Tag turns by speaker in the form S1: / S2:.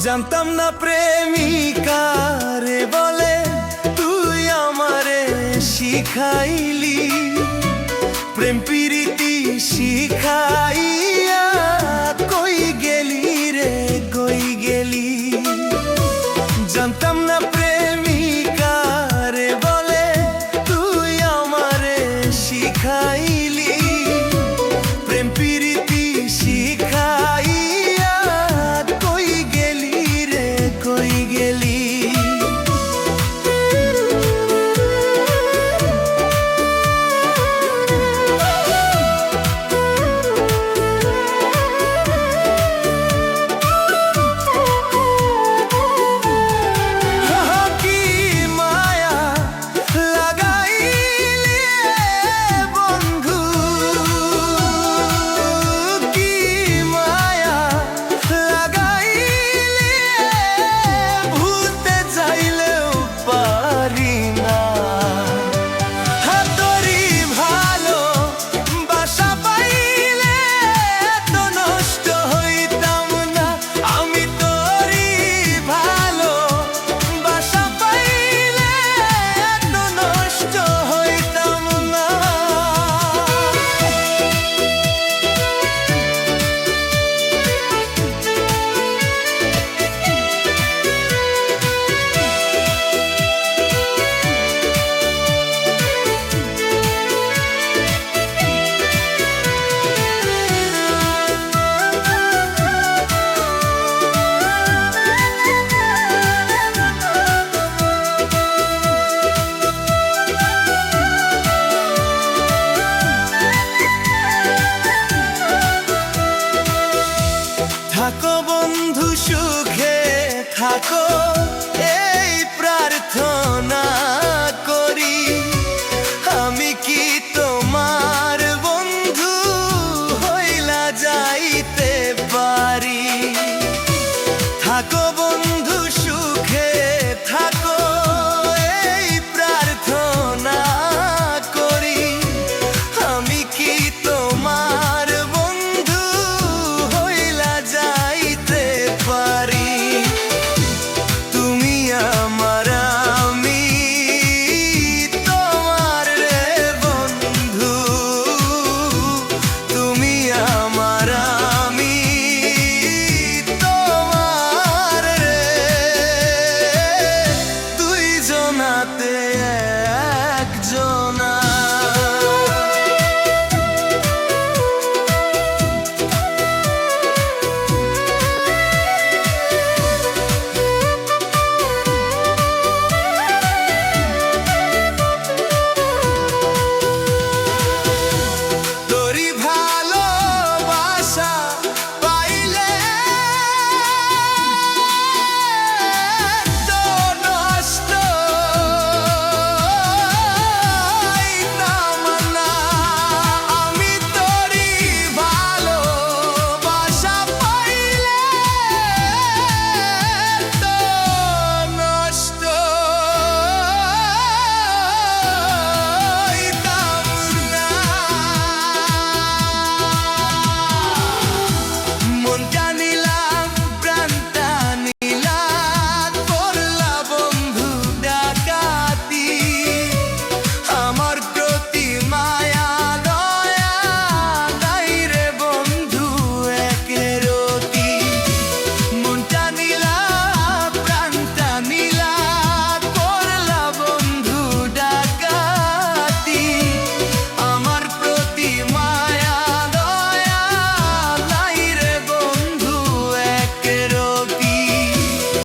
S1: জানতাম না প্রেমিকা রে বলে, তুই আমারে শিখাইলি প্রেম প্রীতি শিখাইয়া। কই গেলি রে কই গেলি? জানতাম না প্রেমিকা রে বলে, তুই আমারে শিখাইলি প্রেম প্রীতি শিখাইয়া। কই গেলি রে কই গেলি? থাকো বন্ধু সুখে থাকো, এই প্রার্থনা করি। আমি কি তোমার বন্ধু হইলা যাইতে পারি? থাকো বন্ধু সুখে থাকো, এই প্রার্থনা করি। আমি কি তোমার বন্ধু হইলা যাইতে পারি? তুমি আমার আমি তোমার রে বন্ধু, তুমি আমার আমি তোমার রে, দুইজনাতে